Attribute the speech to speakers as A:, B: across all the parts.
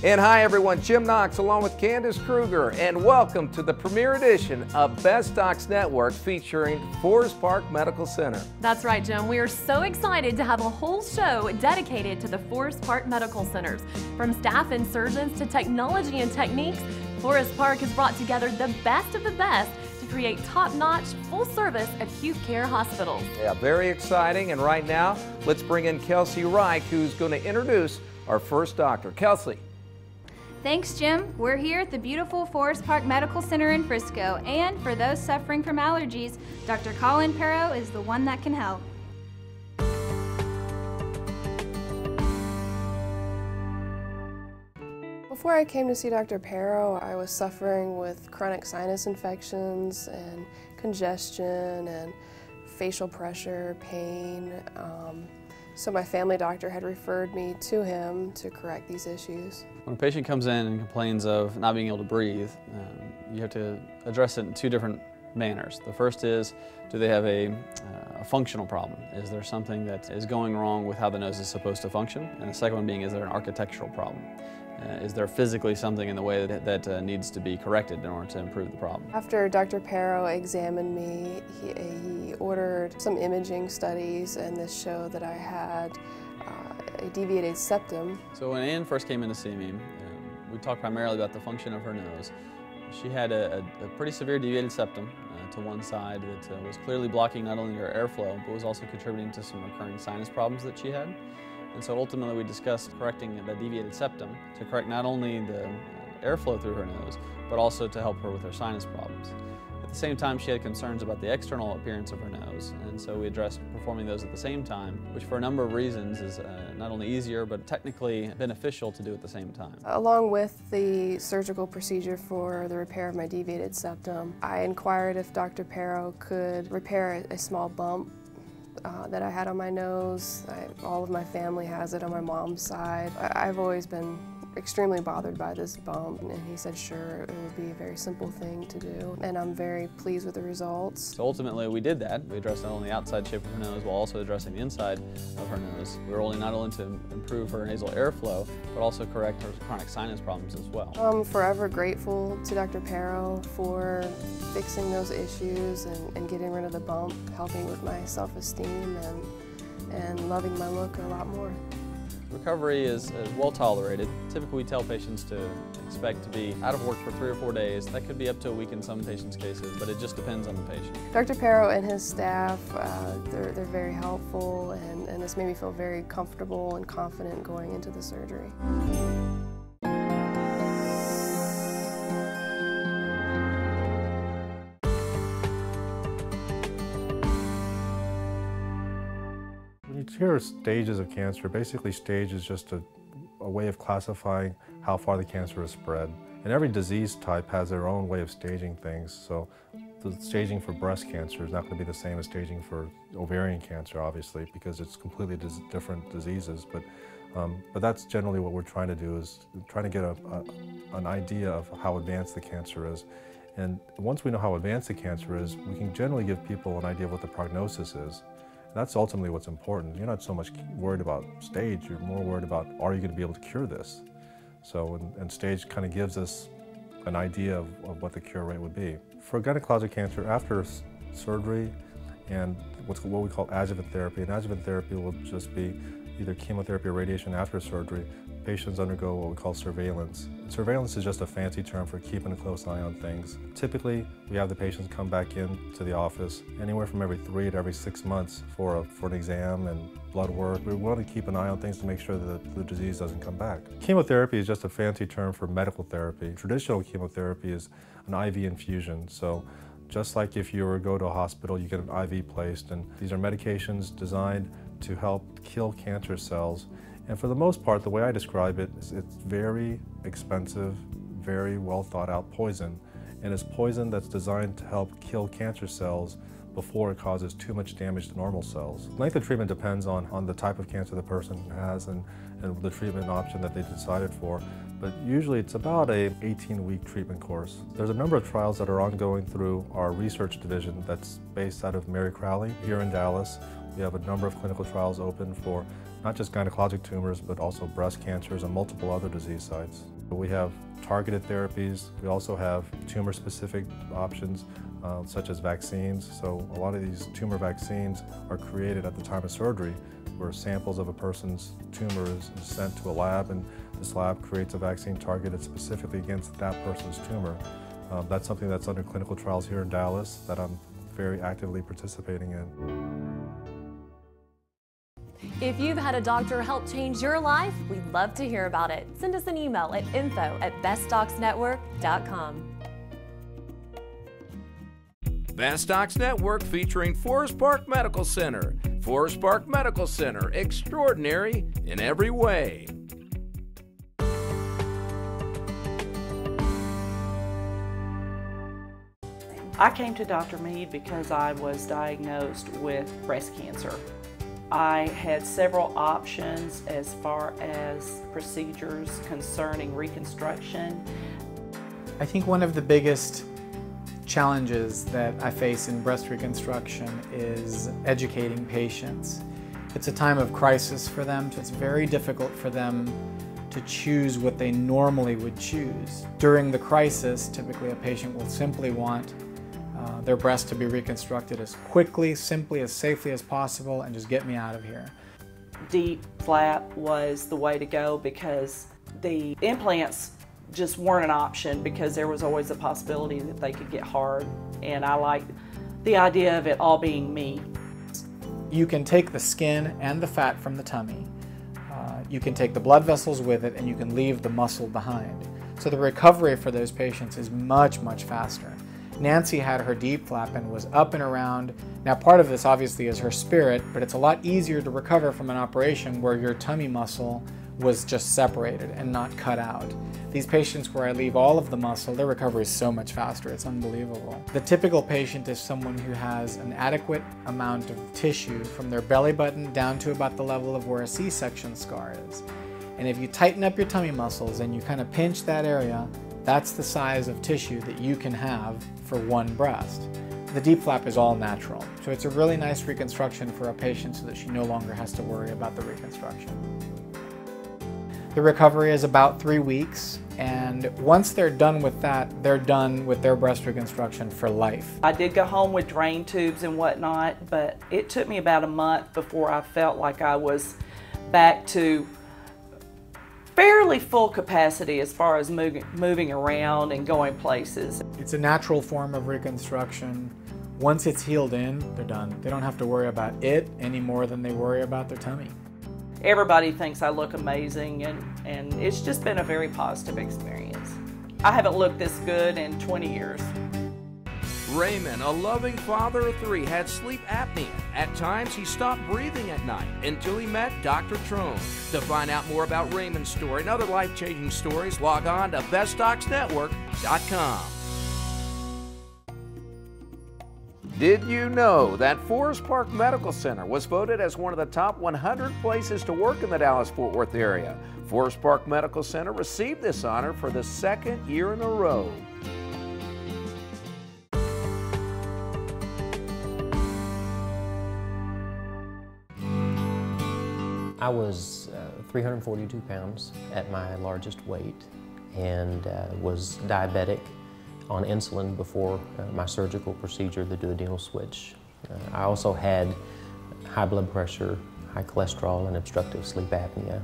A: And hi everyone, Jim Knox along with Candace Kruger, and welcome to the premiere edition of Best Docs Network featuring Forest Park Medical Center.
B: That's right, Jim. We are so excited to have a whole show dedicated to the Forest Park Medical Centers. From staff and surgeons to technology and techniques, Forest Park has brought together the best of the best to create top-notch, full-service acute care hospitals.
A: Yeah, very exciting, and right now, let's bring in Kelsey Reich, who's going to introduce our first doctor. Kelsey.
C: Thanks, Jim. We're here at the beautiful Forest Park Medical Center in Frisco, and for those suffering from allergies, Dr. Colin Perro is the one that can help.
D: Before I came to see Dr. Perro, I was suffering with chronic sinus infections and congestion and facial pressure, pain. So my family doctor had referred me to him to correct these issues.
E: When a patient comes in and complains of not being able to breathe, you have to address it in two different manners. The first is, do they have a functional problem? Is there something that is going wrong with how the nose is supposed to function? And the second one being, is there an architectural problem? Is there physically something in the way that needs to be corrected in order to improve the problem?
D: After Dr. Perro examined me, he ordered some imaging studies, and this showed that I had a deviated septum.
E: So when Ann first came in to see me, we talked primarily about the function of her nose. She had a pretty severe deviated septum to one side that was clearly blocking not only her airflow, but was also contributing to some recurring sinus problems that she had. And so ultimately we discussed correcting the deviated septum to correct not only the airflow through her nose, but also to help her with her sinus problems. At the same time, she had concerns about the external appearance of her nose, and so we addressed performing those at the same time, which for a number of reasons is not only easier, but technically beneficial to do at the same time.
D: Along with the surgical procedure for the repair of my deviated septum, I inquired if Dr. Perro could repair a small bump that I had on my nose. All of my family has it on my mom's side. I've always been extremely bothered by this bump, and he said sure, it would be a very simple thing to do, and I'm very pleased with the results.
E: So ultimately we did that. We addressed not only the outside shape of her nose while also addressing the inside of her nose. We were not only to improve her nasal airflow, but also correct her chronic sinus problems as well.
D: I'm forever grateful to Dr. Perro for fixing those issues and getting rid of the bump, helping with my self-esteem and loving my look a lot more.
E: Recovery is well tolerated. Typically we tell patients to expect to be out of work for 3 or 4 days. That could be up to a week in some patients' cases, but it just depends on the patient.
D: Dr. Perro and his staff, they're very helpful, and this made me feel very comfortable and confident going into the surgery.
F: Here are stages of cancer. Basically, stage is just a way of classifying how far the cancer has spread. And every disease type has their own way of staging things. So the staging for breast cancer is not going to be the same as staging for ovarian cancer, obviously, because it's completely different diseases. But that's generally what we're trying to do, is trying to get an idea of how advanced the cancer is. And once we know how advanced the cancer is, we can generally give people an idea of what the prognosis is. That's ultimately what's important. You're not so much worried about stage, you're more worried about, are you going to be able to cure this? So, and stage kind of gives us an idea of what the cure rate would be. For gynecologic cancer, after surgery and what we call adjuvant therapy, and adjuvant therapy will just be either chemotherapy or radiation after surgery, patients undergo what we call surveillance. Surveillance is just a fancy term for keeping a close eye on things. Typically, we have the patients come back in to the office anywhere from every 3 to every 6 months for an exam and blood work. We want to keep an eye on things to make sure that the disease doesn't come back. Chemotherapy is just a fancy term for medical therapy. Traditional chemotherapy is an IV infusion. So just like if you were to go to a hospital, you get an IV placed, and these are medications designed to help kill cancer cells. And for the most part, the way I describe it is it's very expensive, very well thought out poison. And it's poison that's designed to help kill cancer cells before it causes too much damage to normal cells. Length of treatment depends on the type of cancer the person has and the treatment option that they decided for. But usually it's about a 18-week treatment course. There's a number of trials that are ongoing through our research division that's based out of Mary Crowley here in Dallas. We have a number of clinical trials open for not just gynecologic tumors, but also breast cancers and multiple other disease sites. We have targeted therapies. We also have tumor-specific options, such as vaccines. So a lot of these tumor vaccines are created at the time of surgery, where samples of a person's tumor is sent to a lab, and this lab creates a vaccine targeted specifically against that person's tumor. That's something that's under clinical trials here in Dallas that I'm very actively participating in.
B: If you've had a doctor help change your life, we'd love to hear about it. Send us an email at info@bestdocsnetwork.com.
A: Best Docs Network featuring Forest Park Medical Center. Forest Park Medical Center, extraordinary in every way.
G: I came to Dr. Meade because I was diagnosed with breast cancer. I had several options as far as procedures concerning reconstruction.
H: I think one of the biggest challenges that I face in breast reconstruction is educating patients. It's a time of crisis for them, so it's very difficult for them to choose what they normally would choose. During the crisis, typically a patient will simply want their breast to be reconstructed as quickly, simply, as safely as possible, and just get me out of here.
G: DIEP flap was the way to go because the implants just weren't an option because there was always a possibility that they could get hard, and I liked the idea of it all being me.
H: You can take the skin and the fat from the tummy, you can take the blood vessels with it, and you can leave the muscle behind. So the recovery for those patients is much, much faster. Nancy had her DIEP flap and was up and around. Now part of this obviously is her spirit, but it's a lot easier to recover from an operation where your tummy muscle was just separated and not cut out. These patients where I leave all of the muscle, their recovery is so much faster, it's unbelievable. The typical patient is someone who has an adequate amount of tissue from their belly button down to about the level of where a C-section scar is. And if you tighten up your tummy muscles and you kind of pinch that area, that's the size of tissue that you can have for one breast. The DIEP flap is all natural, so it's a really nice reconstruction for a patient so that she no longer has to worry about the reconstruction. The recovery is about 3 weeks, and once they're done with that, they're done with their breast reconstruction for life.
G: I did go home with drain tubes and whatnot, but it took me about a month before I felt like I was back to fairly full capacity as far as moving around and going places.
H: It's a natural form of reconstruction. Once it's healed in, they're done. They don't have to worry about it any more than they worry about their tummy.
G: Everybody thinks I look amazing, and it's just been a very positive experience. I haven't looked this good in 20 years.
A: Raymond, a loving father of 3, had sleep apnea. At times, he stopped breathing at night until he met Dr. Trone. To find out more about Raymond's story and other life-changing stories, log on to bestdocsnetwork.com. Did you know that Forest Park Medical Center was voted as one of the top 100 places to work in the Dallas-Fort Worth area? Forest Park Medical Center received this honor for the 2nd year in a row.
I: I was 342 pounds at my largest weight and was diabetic on insulin before my surgical procedure, the Duodenal Switch. I also had high blood pressure, high cholesterol, and obstructive sleep apnea.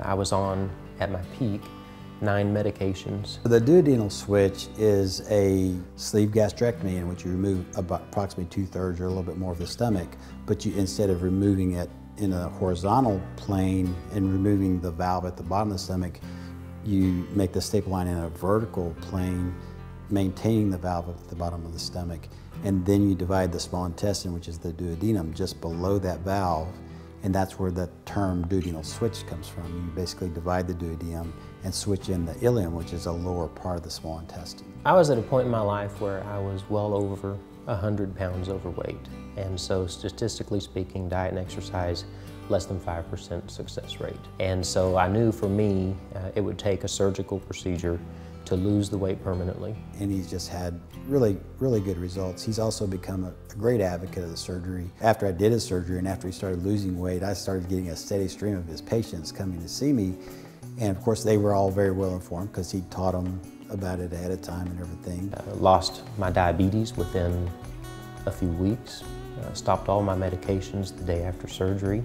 I: I was on, at my peak, 9 medications.
J: The Duodenal Switch is a sleeve gastrectomy in which you remove about approximately 2/3 or a little bit more of the stomach, but you, instead of removing it in a horizontal plane and removing the valve at the bottom of the stomach, you make the staple line in a vertical plane, maintaining the valve at the bottom of the stomach, and then you divide the small intestine, which is the duodenum, just below that valve, and that's where the term duodenal switch comes from. You basically divide the duodenum and switch in the ileum, which is a lower part of the small intestine.
I: I was at a point in my life where I was well over 100 pounds overweight, and so statistically speaking, diet and exercise less than 5% success rate. And so I knew for me, it would take a surgical procedure to lose the weight permanently.
J: And he's just had really good results. He's also become a great advocate of the surgery. After I did his surgery and after he started losing weight, I started getting a steady stream of his patients coming to see me. And of course, they were all very well informed because he taught them about it ahead of time and everything.
I: Lost my diabetes within a few weeks. Stopped all my medications the day after surgery,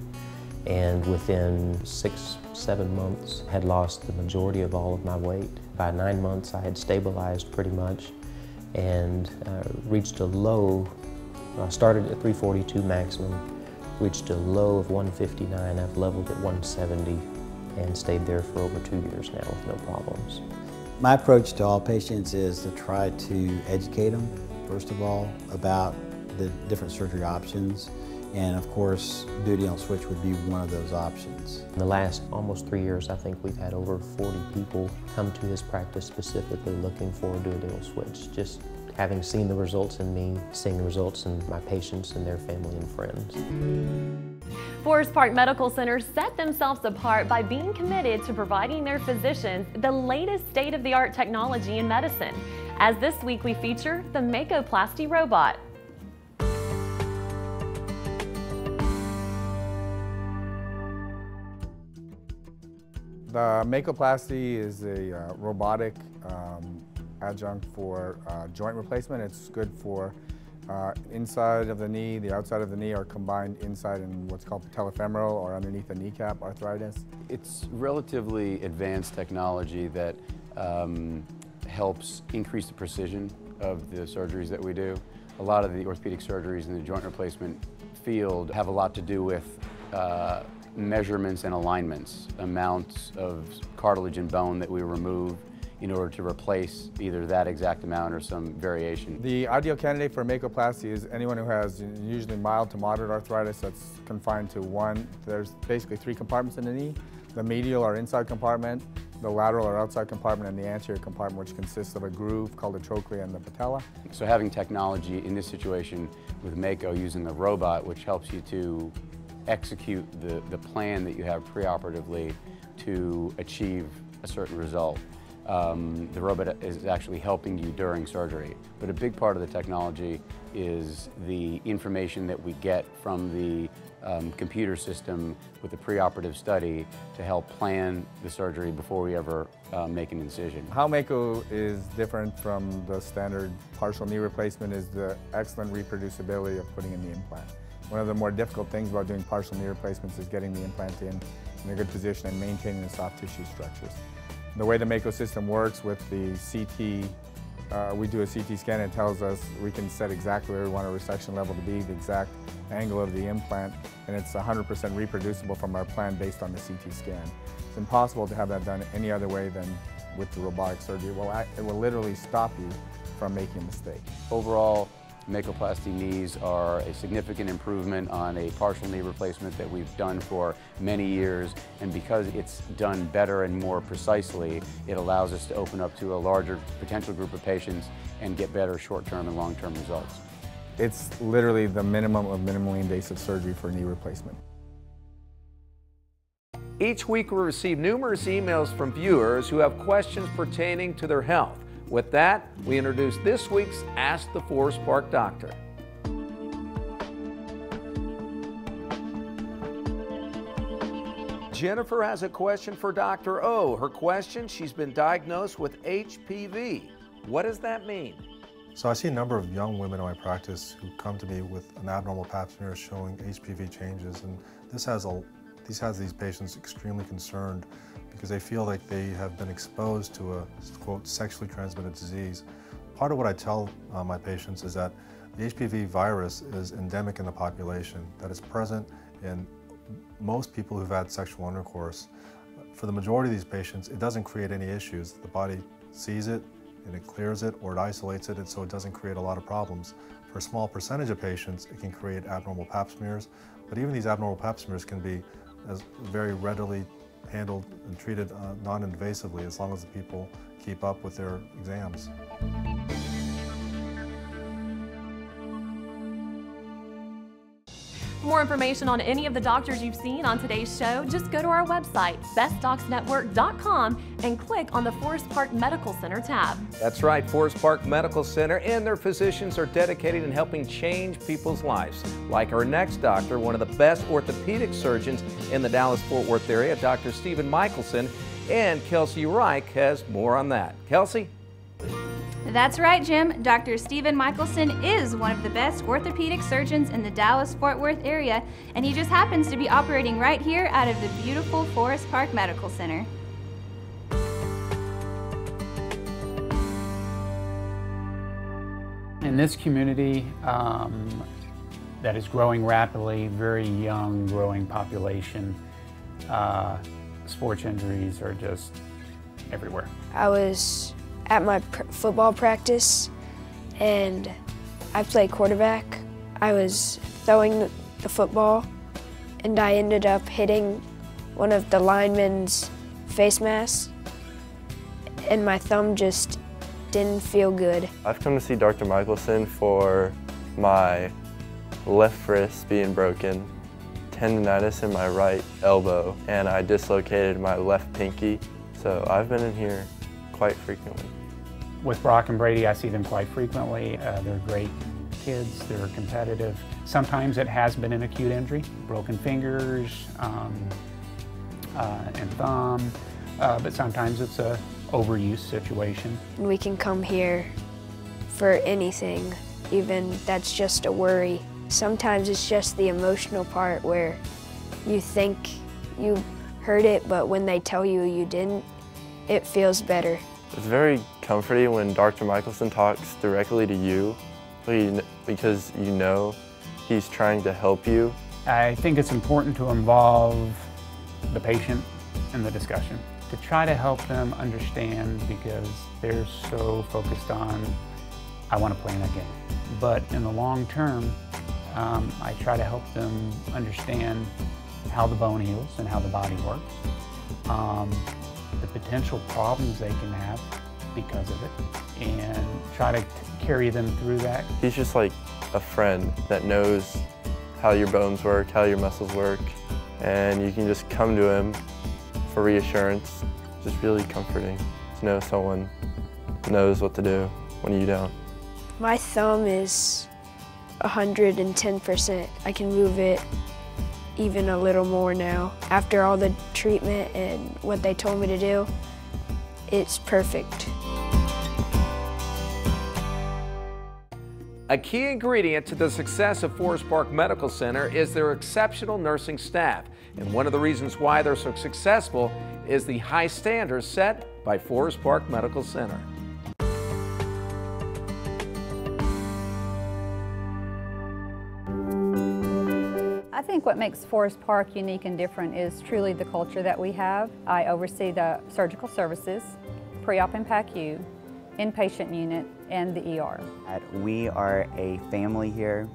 I: and within 6-7 months had lost the majority of all of my weight. By 9 months I had stabilized pretty much and reached a low, started at 342 maximum, reached a low of 159. I've leveled at 170 and stayed there for over 2 years now with no problems.
J: My approach to all patients is to try to educate them, first of all, about the different surgery options, and of course Duodenal Switch would be one of those options.
I: In the last almost 3 years, I think we've had over 40 people come to his practice specifically looking for a Duodenal Switch, just having seen the results in me, seeing the results in my patients and their family and friends.
B: Forest Park Medical Center set themselves apart by being committed to providing their physicians the latest state-of-the-art technology in medicine. As this week we feature the Makoplasty robot.
K: The Makoplasty is a robotic adjunct for joint replacement. It's good for inside of the knee, the outside of the knee, or combined inside in what's called patellofemoral or underneath the kneecap arthritis.
L: It's relatively advanced technology that helps increase the precision of the surgeries that we do. A lot of the orthopedic surgeries in the joint replacement field have a lot to do with measurements and alignments, amounts of cartilage and bone that we remove in order to replace either that exact amount or some variation.
K: The ideal candidate for Makoplasty is anyone who has usually mild to moderate arthritis that's confined to one. There's basically 3 compartments in the knee: the medial or inside compartment, the lateral or outside compartment, and the anterior compartment, which consists of a groove called the trochlea and the patella.
L: So having technology in this situation with Mako using the robot, which helps you to execute the plan that you have preoperatively to achieve a certain result. The robot is actually helping you during surgery. But a big part of the technology is the information that we get from the computer system with the preoperative study to help plan the surgery before we ever make an incision.
K: How Mako is different from the standard partial knee replacement is the excellent reproducibility of putting in the implant. One of the more difficult things about doing partial knee replacements is getting the implant in a good position and maintaining the soft tissue structures. The way the Mako system works with the CT, we do a CT scan and it tells us we can set exactly where we want our resection level to be, the exact angle of the implant, and it's 100% reproducible from our plan based on the CT scan. It's impossible to have that done any other way than with the robotic surgery. It will literally stop you from making a mistake.
L: Overall, Makoplasty knees are a significant improvement on a partial knee replacement that we've done for many years, and because it's done better and more precisely, it allows us to open up to a larger potential group of patients and get better short-term and long-term results.
K: It's literally the minimum of minimally invasive surgery for knee replacement.
A: Each week we receive numerous emails from viewers who have questions pertaining to their health. With that, we introduce this week's Ask the Forest Park Doctor. Jennifer has a question for Dr. O. Her question, she's been diagnosed with HPV. What does that mean?
F: So I see a number of young women in my practice who come to me with an abnormal pap smear showing HPV changes, and this has these patients extremely concerned because they feel like they have been exposed to a, quote, sexually transmitted disease. Part of what I tell my patients is that the HPV virus is endemic in the population, that it's present in most people who've had sexual intercourse. For the majority of these patients, it doesn't create any issues. The body sees it and it clears it or it isolates it, and so it doesn't create a lot of problems. For a small percentage of patients, it can create abnormal pap smears, but even these abnormal pap smears can be very readily handled and treated non-invasively as long as the people keep up with their exams.
B: For more information on any of the doctors you've seen on today's show, just go to our website, bestdocsnetwork.com, and click on the Forest Park Medical Center tab.
A: That's right, Forest Park Medical Center and their physicians are dedicated in helping change people's lives. Like our next doctor, one of the best orthopedic surgeons in the Dallas-Fort Worth area, Dr. Stephen Michelsen, and Kelsey Reich has more on that. Kelsey?
C: That's right, Jim. Dr. Stephen Michelsen is one of the best orthopedic surgeons in the Dallas-Fort Worth area, and he just happens to be operating right here out of the beautiful Forest Park Medical Center.
M: In this community that is growing rapidly, very young, growing population, sports injuries are just everywhere.
N: I was at my football practice and I played quarterback. I was throwing the football and I ended up hitting one of the linemen's face masks and my thumb just didn't feel good.
O: I've come to see Dr. Michelsen for my left wrist being broken, tendonitis in my right elbow, and I dislocated my left pinky. So I've been in here quite frequently.
M: With Brock and Brady, I see them quite frequently. They're great kids, they're competitive. Sometimes it has been an acute injury, broken fingers and thumb, but sometimes it's a overuse situation.
N: We can come here for anything, even that's just a worry. Sometimes it's just the emotional part where you think you heard it, but when they tell you you didn't, it feels better.
O: It's very comforting when Dr. Michelsen talks directly to you because you know he's trying to help you.
M: I think it's important to involve the patient in the discussion, to try to help them understand because they're so focused on, I want to play in that game. But in the long term, I try to help them understand how the bone heals and how the body works, the potential problems they can have because of it, and try to carry them through that.
O: He's just like a friend that knows how your bones work, how your muscles work, and you can just come to him for reassurance. It's just really comforting to know someone knows what to do when you don't.
N: My thumb is 110%. I can move it even a little more now. After all the treatment and what they told me to do, it's perfect.
A: A key ingredient to the success of Forest Park Medical Center is their exceptional nursing staff. And one of the reasons why they're so successful is the high standards set by Forest Park Medical Center.
P: I think what makes Forest Park unique and different is truly the culture that we have. I oversee the surgical services, pre-op and PACU, inpatient unit, and the ER.
Q: We are a family here.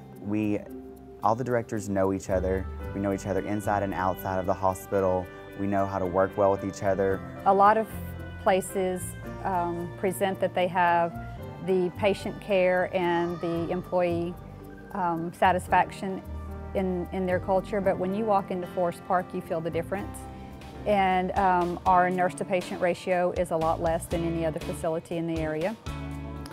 Q: All the directors know each other. We know each other inside and outside of the hospital. We know how to work well with each other.
P: A lot of places present that they have the patient care and the employee satisfaction in their culture, but when you walk into Forest Park, you feel the difference. And our nurse-to-patient ratio is a lot less than any other facility in the area.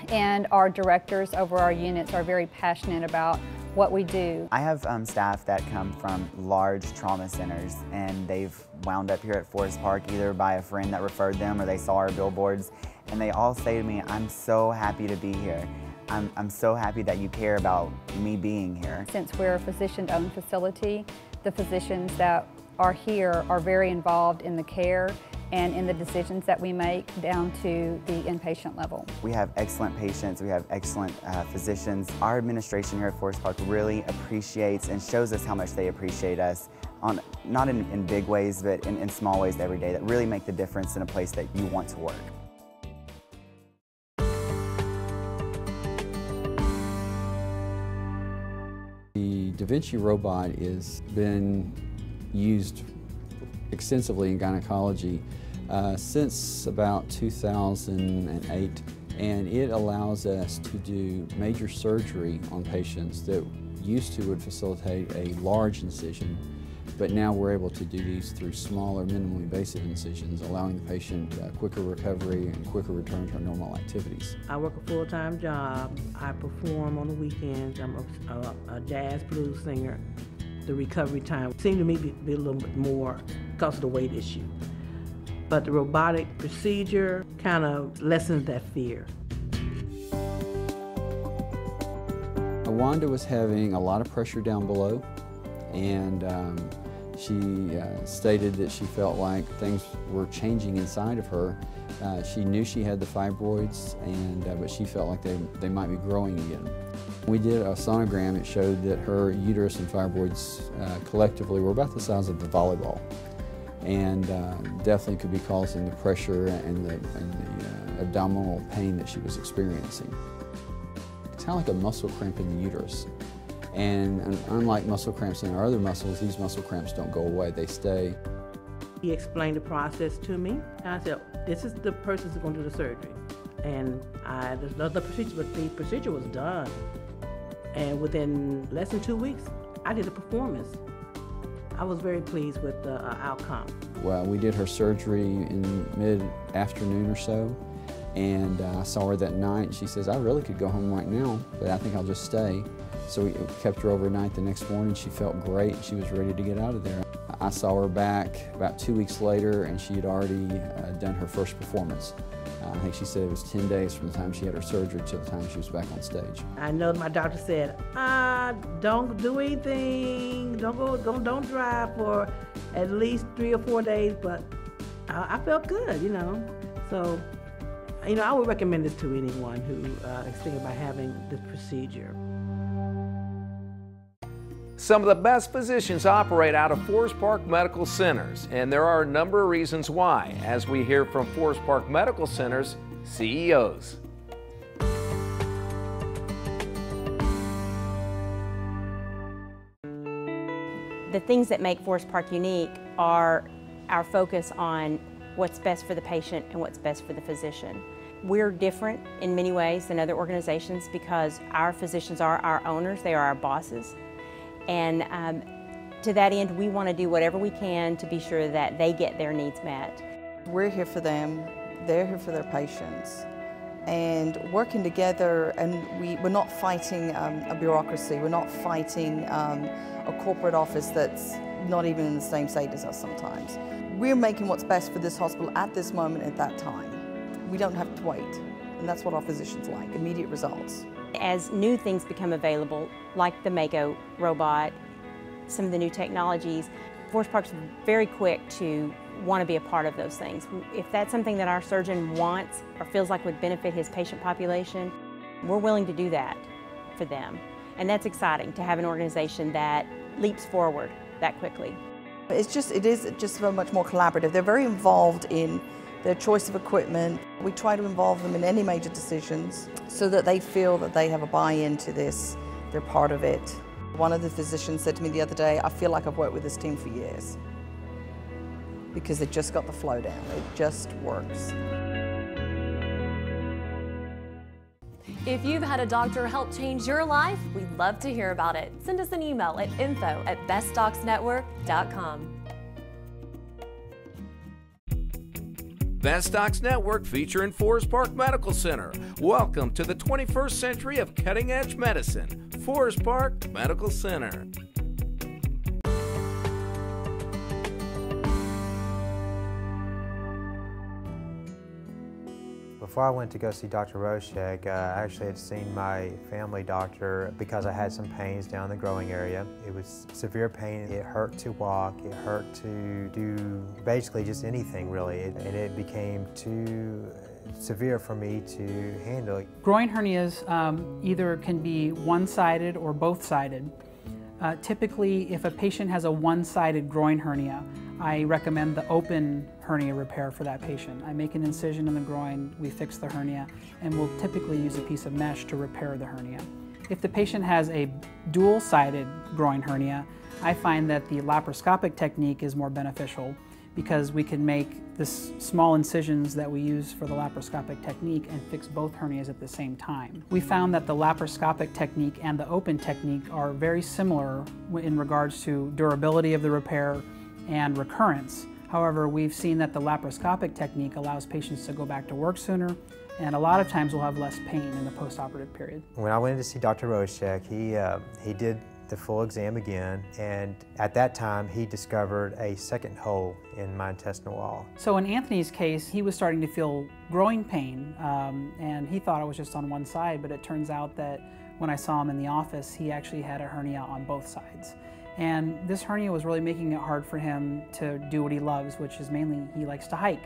P: And our directors over our units are very passionate about what we do.
Q: I have staff that come from large trauma centers, and they've wound up here at Forest Park either by a friend that referred them or they saw our billboards, and they all say to me, I'm so happy to be here. I'm so happy that you care about me being here.
P: Since we're a physician-owned facility, the physicians that are here are very involved in the care and in the decisions that we make down to the inpatient level.
Q: We have excellent patients, we have excellent physicians. Our administration here at Forest Park really appreciates and shows us how much they appreciate us, not in big ways, but in small ways every day that really make the difference in a place that you want to work.
R: The Da Vinci robot has been used extensively in gynecology since about 2008, and it allows us to do major surgery on patients that used to would facilitate a large incision, but now we're able to do these through smaller, minimally invasive incisions, allowing the patient quicker recovery and quicker return to our normal activities.
S: I work a full-time job. I perform on the weekends. I'm a jazz blues singer. The recovery time seemed to me to be a little bit more because of the weight issue. But the robotic procedure kind of lessens that fear.
R: Wanda was having a lot of pressure down below, and she stated that she felt like things were changing inside of her. She knew she had the fibroids, but she felt like they might be growing again. We did a sonogram. It showed that her uterus and fibroids collectively were about the size of a volleyball, and definitely could be causing the pressure and the abdominal pain that she was experiencing. It's kind of like a muscle cramp in the uterus. And unlike muscle cramps in our other muscles, these muscle cramps don't go away, they stay.
S: He explained the process to me, and I said, this is the person who's going to do the surgery. And there's another procedure, but the procedure was done. And within less than 2 weeks, I did a performance. I was very pleased with the outcome.
R: Well, we did her surgery in mid-afternoon or so, and I saw her that night, and she says, I really could go home right now, but I think I'll just stay. So we kept her overnight. The next morning she felt great. She was ready to get out of there. I saw her back about 2 weeks later, and she had already done her first performance. I think she said it was 10 days from the time she had her surgery to the time she was back on stage.
S: I know my doctor said, don't do anything, don't drive for at least 3 or 4 days, but I felt good, you know. So, you know, I would recommend this to anyone who is thinking about having this procedure.
A: Some of the best physicians operate out of Forest Park Medical Centers, and there are a number of reasons why, as we hear from Forest Park Medical Centers CEOs.
T: The things that make Forest Park unique are our focus on what's best for the patient and what's best for the physician. We're different in many ways than other organizations because our physicians are our owners, they are our bosses. And to that end, we want to do whatever we can to be sure that they get their needs met.
U: We're here for them, they're here for their patients. And working together, and we're not fighting a bureaucracy, we're not fighting a corporate office that's not even in the same state as us sometimes. We're making what's best for this hospital at this moment at that time. We don't have to wait, and that's what our physicians like, immediate results.
T: As new things become available, like the Mako robot, some of the new technologies, Forest Park's very quick to want to be a part of those things. If that's something that our surgeon wants or feels like would benefit his patient population, we're willing to do that for them. And that's exciting to have an organization that leaps forward that quickly.
U: It is just very much more collaborative. They're very involved in their choice of equipment. We try to involve them in any major decisions so that they feel that they have a buy-in to this, they're part of it. One of the physicians said to me the other day, I feel like I've worked with this team for years because they just got the flow down. It just works.
B: If you've had a doctor help change your life, we'd love to hear about it. Send us an email at info@bestdocsnetwork.com.
A: Best Docs Network featuring Forest Park Medical Center. Welcome to the 21st century of cutting-edge medicine. Forest Park Medical Center.
V: Before I went to go see Dr. Roshek, I actually had seen my family doctor because I had some pains down in the growing area. It was severe pain. It hurt to walk. It hurt to do basically just anything, really. And it became too severe for me to handle.
W: Groin hernias either can be one-sided or both-sided. Typically, if a patient has a one-sided groin hernia, I recommend the open hernia repair for that patient. I make an incision in the groin, we fix the hernia, and we'll typically use a piece of mesh to repair the hernia. If the patient has a dual-sided groin hernia, I find that the laparoscopic technique is more beneficial because we can make this small incisions that we use for the laparoscopic technique and fix both hernias at the same time. We found that the laparoscopic technique and the open technique are very similar in regards to durability of the repair and recurrence. However, we've seen that the laparoscopic technique allows patients to go back to work sooner, and a lot of times we'll have less pain in the postoperative period.
V: When I went in to see Dr. Roshek, he did the full exam again, and at that time he discovered a second hole in my intestinal wall.
W: So in Anthony's case, he was starting to feel growing pain, and he thought it was just on one side, but it turns out that when I saw him in the office, he actually had a hernia on both sides. And this hernia was really making it hard for him to do what he loves, which is mainly he likes to hike.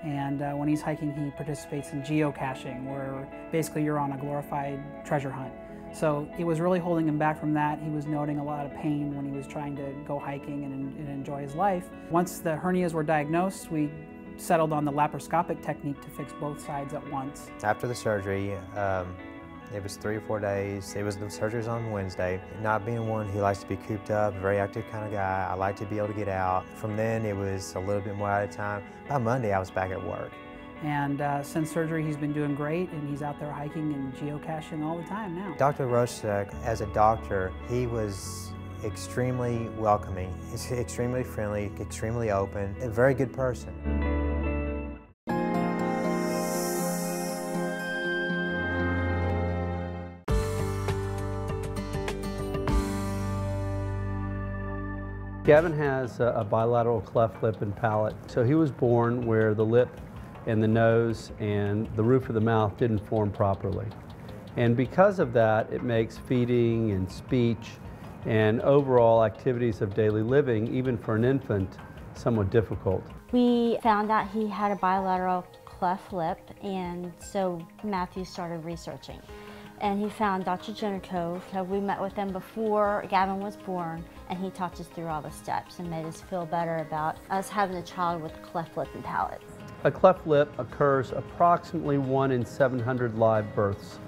W: And when he's hiking, he participates in geocaching, where basically you're on a glorified treasure hunt. So it was really holding him back from that. He was noting a lot of pain when he was trying to go hiking and enjoy his life. Once the hernias were diagnosed, we settled on the laparoscopic technique to fix both sides at once.
V: After the surgery, it was 3 or 4 days. The surgery was on Wednesday. Not being one who likes to be cooped up, a very active kind of guy, I like to be able to get out. From then, it was a little bit more at a time. By Monday, I was back at work.
W: And since surgery, he's been doing great, and he's out there hiking and geocaching all the time now.
V: Dr. Roshek, as a doctor, he was extremely welcoming. He's extremely friendly, extremely open, a very good person.
D: Gavin has a bilateral cleft lip and palate. So he was born where the lip and the nose and the roof of the mouth didn't form properly. And because of that, it makes feeding and speech and overall activities of daily living, even for an infant, somewhat difficult.
E: We found out he had a bilateral cleft lip, and so Matthew started researching. And he found Dr. Genecov. We met with him before Gavin was born, and he talked us through all the steps and made us feel better about us having a child with cleft lip and palate.
D: A cleft lip occurs approximately 1 in 700 live births.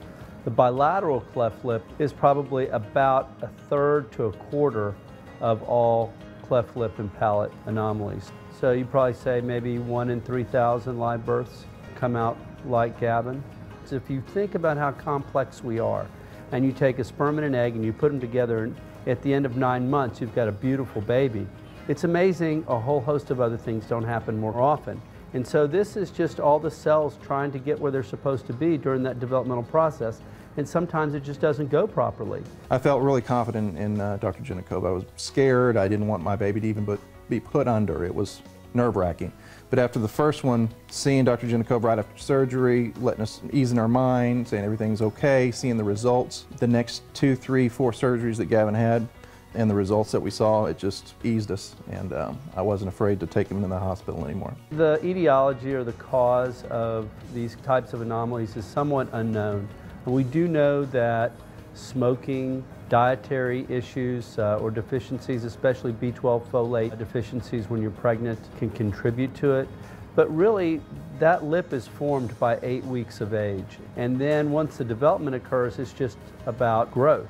D: The bilateral cleft lip is probably about 1/3 to 1/4 of all cleft lip and palate anomalies. So you'd probably say maybe 1 in 3,000 live births come out like Gavin. So if you think about how complex we are, and you take a sperm and an egg and you put them together, and at the end of 9 months you've got a beautiful baby, it's amazing a whole host of other things don't happen more often. And so this is just all the cells trying to get where they're supposed to be during that developmental process, and sometimes it just doesn't go properly.
H: I felt really confident in Dr. Genecov. I was scared. I didn't want my baby to even be put under. It was nerve-wracking. But after the first one, seeing Dr. Genecov right after surgery, letting us ease in our mind, saying everything's okay, seeing the results, the next 2, 3, 4 surgeries that Gavin had, and the results that we saw, it just eased us, and I wasn't afraid to take him into the hospital anymore.
D: The etiology or the cause of these types of anomalies is somewhat unknown. And we do know that smoking, dietary issues or deficiencies, especially B12 folate deficiencies when you're pregnant, can contribute to it. But really, that lip is formed by 8 weeks of age. And then once the development occurs, it's just about growth.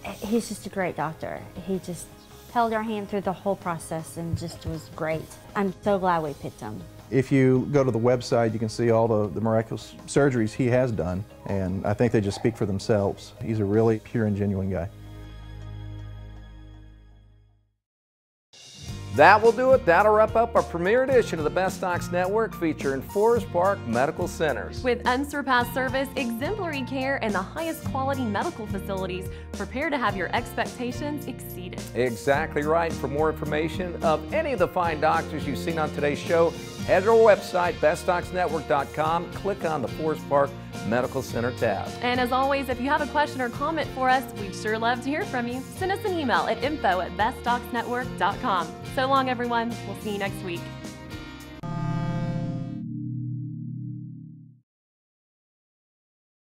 E: He's just a great doctor. He just held our hand through the whole process and just was great. I'm so glad we picked him.
H: If you go to the website, you can see all the miraculous surgeries he has done, and I think they just speak for themselves. He's a really pure and genuine guy.
A: That will do it. That'll wrap up our premiere edition of the Best Docs Network featuring Forest Park Medical Centers.
B: With unsurpassed service, exemplary care, and the highest quality medical facilities, prepare to have your expectations exceeded.
A: Exactly right. For more information of any of the fine doctors you've seen on today's show, head to our website, bestdocsnetwork.com, click on the Forest Park Medical Center tab.
B: And as always, if you have a question or comment for us, we'd sure love to hear from you. Send us an email at info@bestdocsnetwork.com. So long, everyone. We'll see you next week.